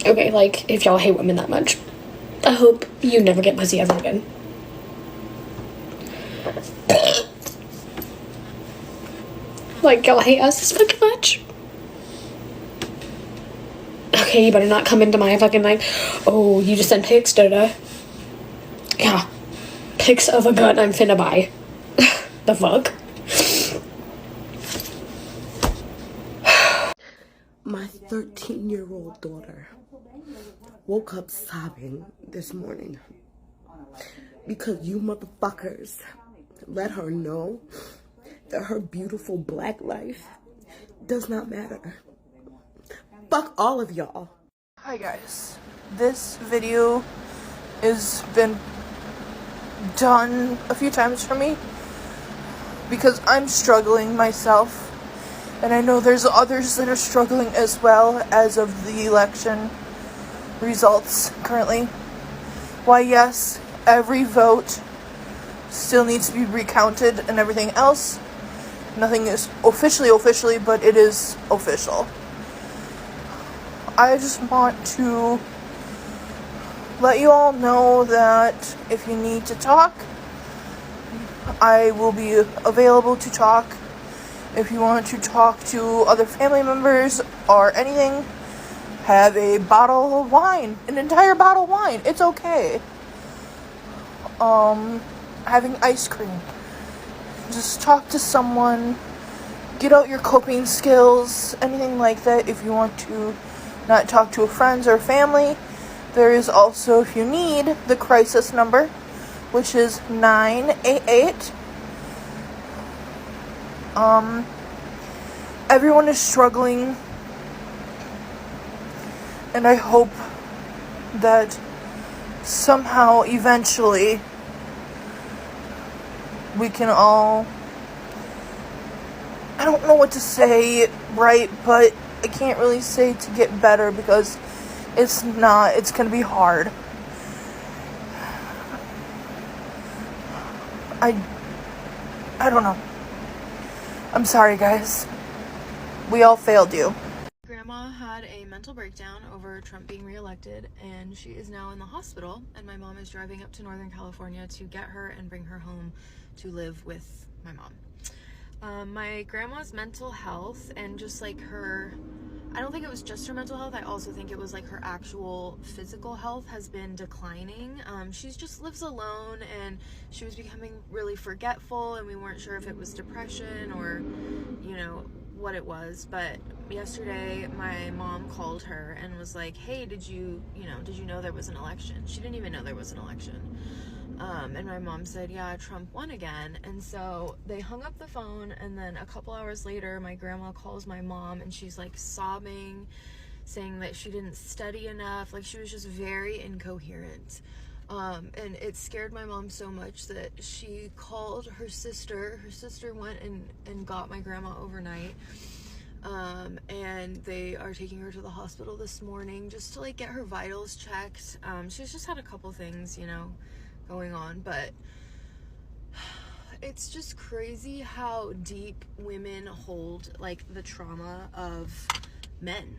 Okay, like, if y'all hate women that much, I hope you never get pussy ever again. Like, y'all hate us this fucking much? Okay, you better not come into my fucking, like, oh, you just sent pics, da-da. Yeah. Pics of a gun I'm finna buy. The fuck? My 13-year-old daughter woke up sobbing this morning because you motherfuckers let her know that her beautiful black life does not matter. Fuck all of y'all. Hi guys, this video has been done a few times for me because I'm struggling myself, and I know there's others that are struggling as well as of the election results currently. Why, yes, every vote still needs to be recounted and everything else. Nothing is officially, but it is official. I just want to let you all know that if you need to talk, I will be available to talk. If you want to talk to other family members or anything, have a bottle of wine, an entire bottle of wine. It's okay. Having ice cream. Just talk to someone. Get out your coping skills, anything like that. If you want to not talk to friends or family, there is also, if you need, the crisis number, which is 988. Everyone is struggling, and I hope that somehow, eventually, we can all, I don't know what to say, right, but I can't really say to get better because it's gonna be hard. I don't know. I'm sorry, guys. We all failed you. Grandma had a mental breakdown over Trump being reelected, and she is now in the hospital, and my mom is driving up to Northern California to get her and bring her home to live with my mom. My grandma's mental health and just like her, I don't think it was just her mental health, I also think it was like her actual physical health has been declining. She just lives alone, and she was becoming really forgetful, and we weren't sure if it was depression or, you know, what it was. But yesterday my mom called her and was like, hey, did you know there was an election? She didn't even know there was an election. And my mom said, yeah, Trump won again. And so they hung up the phone, and then a couple hours later my grandma calls my mom, and she's like sobbing, saying that she didn't study enough. Like, she was just very incoherent. And it scared my mom so much that she called her sister. Her sister went and got my grandma overnight. And they are taking her to the hospital this morning just to like get her vitals checked. She's just had a couple things, going on, but it's just crazy how deep women hold like the trauma of men.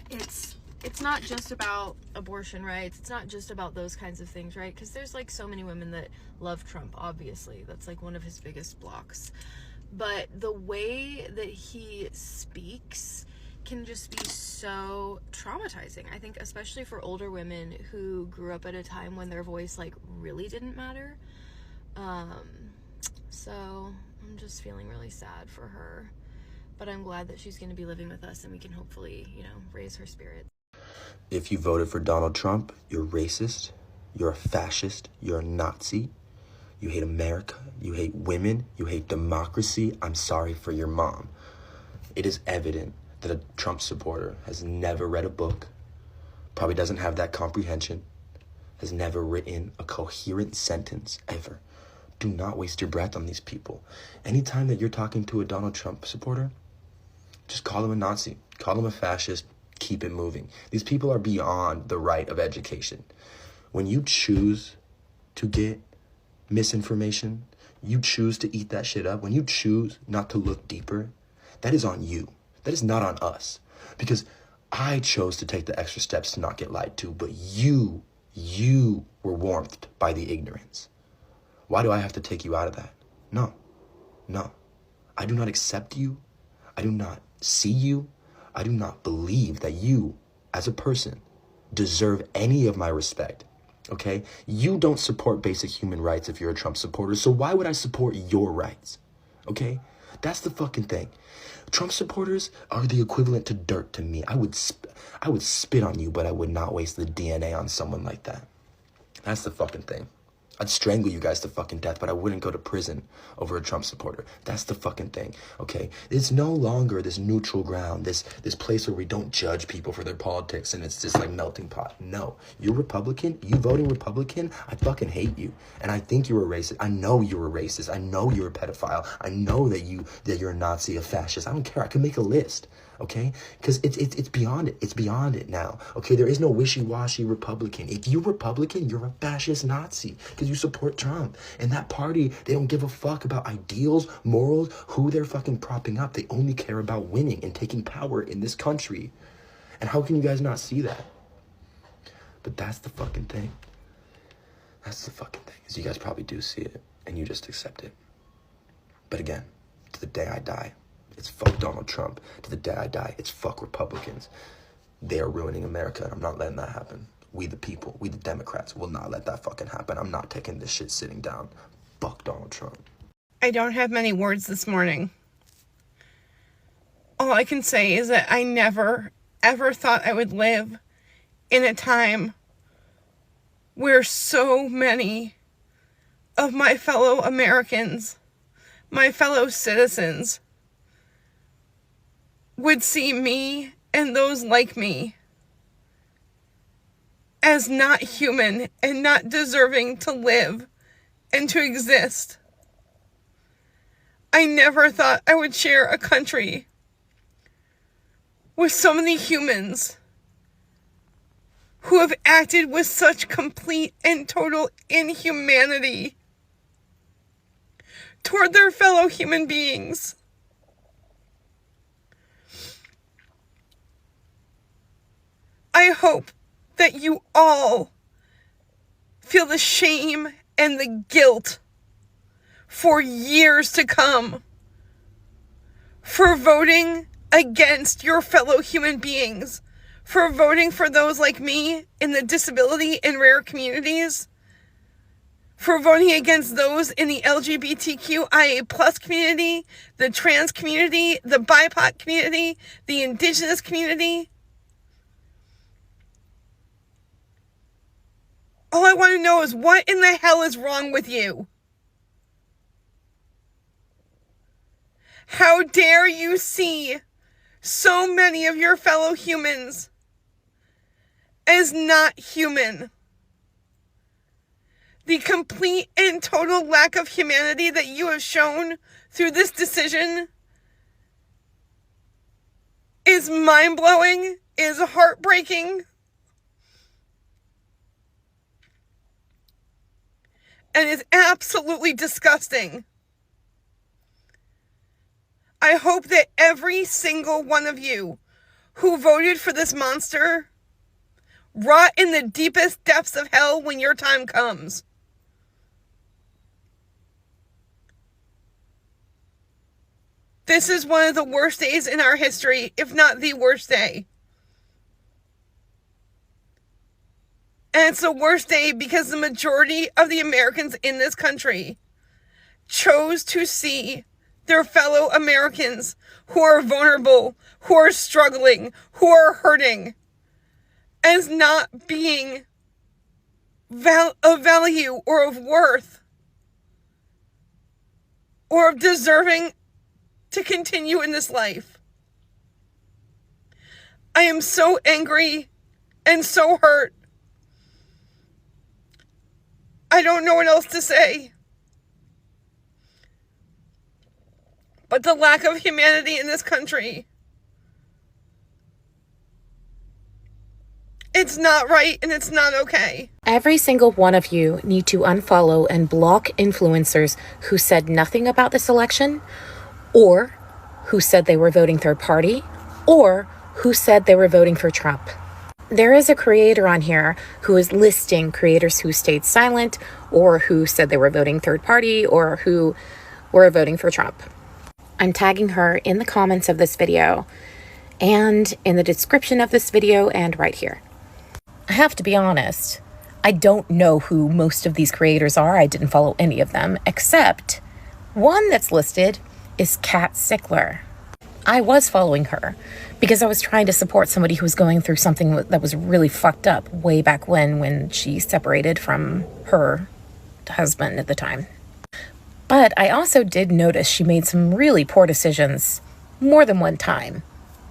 It's not just about abortion rights. It's not just about those kinds of things, right? Because there's like so many women that love Trump, obviously. That's like one of his biggest blocks. But the way that he speaks can just be so traumatizing. I think especially for older women who grew up at a time when their voice like really didn't matter. So I'm just feeling really sad for her. But I'm glad that she's going to be living with us, and we can hopefully, raise her spirits. If you voted for Donald Trump, you're racist, you're a fascist, you're a Nazi, you hate America, you hate women, you hate democracy. I'm sorry for your mom. It is evident that a Trump supporter has never read a book, probably doesn't have that comprehension, has never written a coherent sentence ever. Do not waste your breath on these people. Anytime that you're talking to a Donald Trump supporter, just call him a Nazi, call him a fascist, keep it moving. These people are beyond the right of education. When you choose to get misinformation, you choose to eat that shit up, when you choose not to look deeper, that is on you. That is not on us. Because I chose to take the extra steps to not get lied to, but you were warmed by the ignorance. Why do I have to take you out of that? No. I do not accept you. I do not see you. I do not believe that you, as a person, deserve any of my respect. Okay? You don't support basic human rights if you're a Trump supporter, so why would I support your rights? Okay? That's the fucking thing. Trump supporters are the equivalent to dirt to me. I would spit on you, but I would not waste the DNA on someone like that. That's the fucking thing. I'd strangle you guys to fucking death, but I wouldn't go to prison over a Trump supporter. That's the fucking thing, okay? It's no longer this neutral ground, this place where we don't judge people for their politics and it's just like melting pot. No, you're Republican, you voting Republican, I fucking hate you. And I think you're a racist. I know you're a racist. I know you're a pedophile. I know that you're a Nazi, a fascist. I don't care. I can make a list. Okay, because it's beyond it. It's beyond it now. Okay, there is no wishy-washy Republican. If you're Republican, you're a fascist Nazi because you support Trump. And that party, they don't give a fuck about ideals, morals, who they're fucking propping up. They only care about winning and taking power in this country. And how can you guys not see that? But that's the fucking thing. That's the fucking thing, is you guys probably do see it and you just accept it. But again, to the day I die, it's fuck Donald Trump. To the day I die, it's fuck Republicans. They are ruining America, and I'm not letting that happen. We the people, we the Democrats, will not let that fucking happen. I'm not taking this shit sitting down. Fuck Donald Trump. I don't have many words this morning. All I can say is that I never, ever thought I would live in a time where so many of my fellow Americans, my fellow citizens, would see me and those like me as not human and not deserving to live and to exist. I never thought I would share a country with so many humans who have acted with such complete and total inhumanity toward their fellow human beings. I hope that you all feel the shame and the guilt for years to come for voting against your fellow human beings, for voting for those like me in the disability and rare communities, for voting against those in the LGBTQIA+ community, the trans community, the BIPOC community, the indigenous community. All I want to know is what in the hell is wrong with you? How dare you see so many of your fellow humans as not human? The complete and total lack of humanity that you have shown through this decision is mind-blowing, is heartbreaking, and is absolutely disgusting. I hope that every single one of you who voted for this monster rot in the deepest depths of hell when your time comes. This is one of the worst days in our history, if not the worst day. And it's the worst day because the majority of the Americans in this country chose to see their fellow Americans who are vulnerable, who are struggling, who are hurting, as not being of value or of worth or of deserving to continue in this life. I am so angry and so hurt. I don't know what else to say. But the lack of humanity in this country, it's not right and it's not okay. Every single one of you need to unfollow and block influencers who said nothing about this election, or who said they were voting third party, or who said they were voting for Trump. There is a creator on here who is listing creators who stayed silent or who said they were voting third party or who were voting for Trump. I'm tagging her in the comments of this video and in the description of this video and right here. I have to be honest, I don't know who most of these creators are. I didn't follow any of them, except one that's listed is Kat Sickler. I was following her because I was trying to support somebody who was going through something that was really fucked up way back when she separated from her husband at the time. But I also did notice she made some really poor decisions more than one time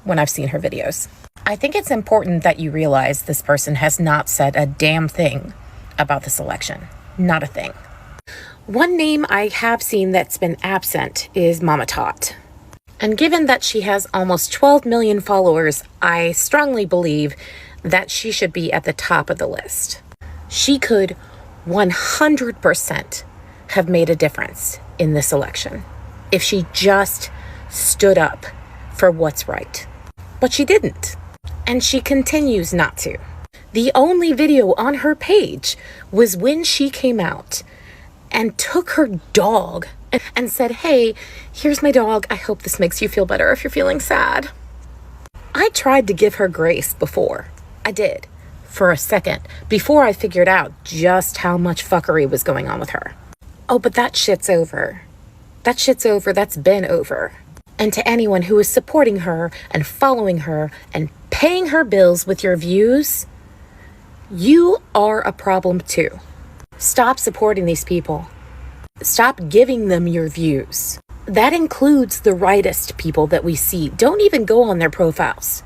when I've seen her videos. I think it's important that you realize this person has not said a damn thing about this election. Not a thing. One name I have seen that's been absent is Mama Tot. And given that she has almost 12 million followers, I strongly believe that she should be at the top of the list. She could 100% have made a difference in this election if she just stood up for what's right. But she didn't, and she continues not to. The only video on her page was when she came out and took her dog and said, "Hey, here's my dog. I hope this makes you feel better if you're feeling sad." I tried to give her grace before. I did. For a second. Before I figured out just how much fuckery was going on with her. Oh, but that shit's over. That shit's over. That's been over. And to anyone who is supporting her and following her and paying her bills with your views, you are a problem too. Stop supporting these people. Stop giving them your views. That includes the rightist people that we see. Don't even go on their profiles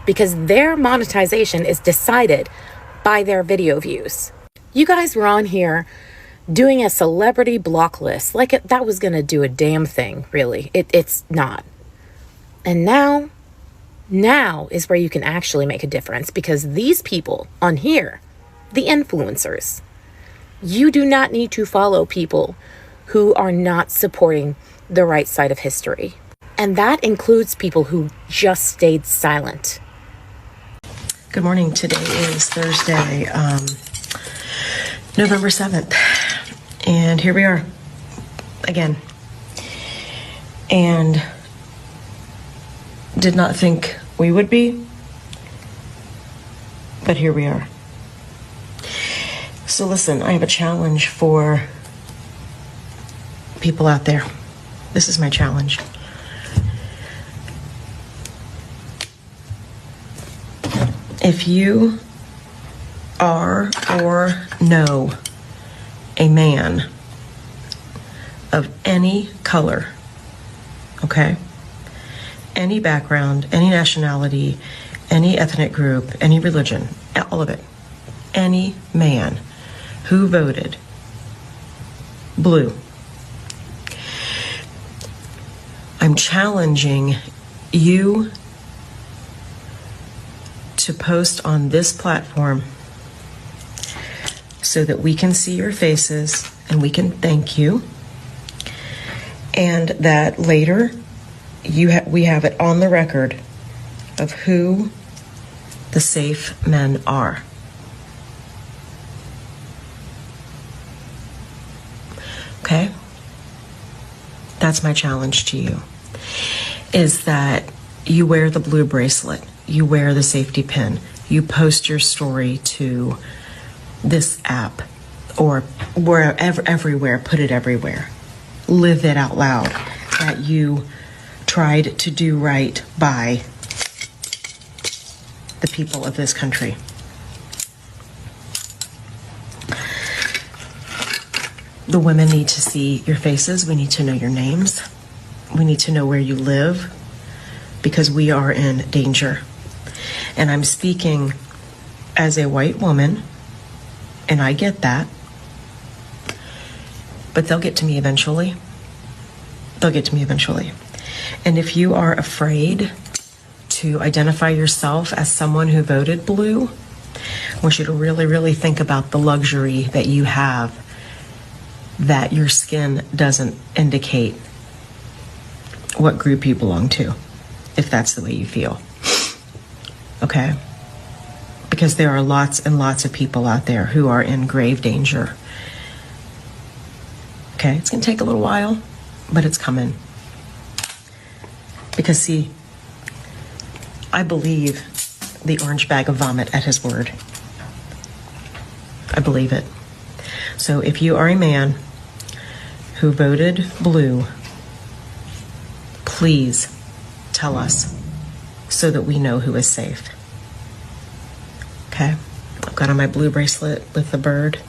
because their monetization is decided by their video views. You guys were on here doing a celebrity block list like that was going to do a damn thing, really. It's not. And now is where you can actually make a difference because these people on here, the influencers, you do not need to follow people who are not supporting the right side of history. And that includes people who just stayed silent. Good morning. Today is Thursday, November 7th. And here we are again. And did not think we would be, but here we are. So listen, I have a challenge for people out there. This is my challenge. If you are or know a man of any color, okay, any background, any nationality, any ethnic group, any religion, all of it, any man who voted blue, I'm challenging you to post on this platform so that we can see your faces and we can thank you, and that later we have it on the record of who the safe men are. Okay? That's my challenge to you, is that you wear the blue bracelet, you wear the safety pin, you post your story to this app or wherever, everywhere, put it everywhere. Live it out loud that you tried to do right by the people of this country. The women need to see your faces. We need to know your names. We need to know where you live because we are in danger. And I'm speaking as a white woman, and I get that. But they'll get to me eventually. They'll get to me eventually. And if you are afraid to identify yourself as someone who voted blue, I want you to really, really think about the luxury that you have, that your skin doesn't indicate what group you belong to, if that's the way you feel. okay? Because there are lots and lots of people out there who are in grave danger. Okay, it's gonna take a little while, but it's coming. Because see, I believe the orange bag of vomit at his word. I believe it. So if you are a man who voted blue, please tell us so that we know who is safe. Okay? I've got on my blue bracelet with the bird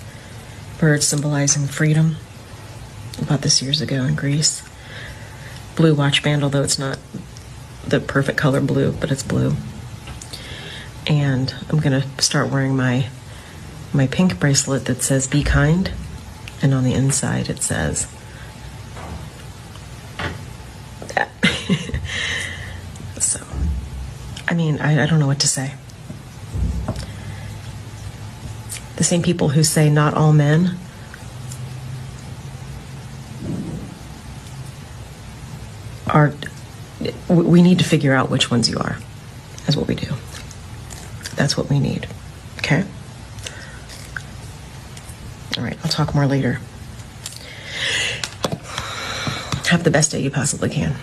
symbolizing freedom. I bought this years ago in Greece. Blue watch band, although it's not the perfect color blue, but it's blue. And I'm gonna start wearing my pink bracelet that says be kind, and on the inside it says that. So, I mean, I don't know what to say. The same people who say not all men are, we need to figure out which ones you are. That's what we do. That's what we need. Okay? All right, I'll talk more later. Have the best day you possibly can.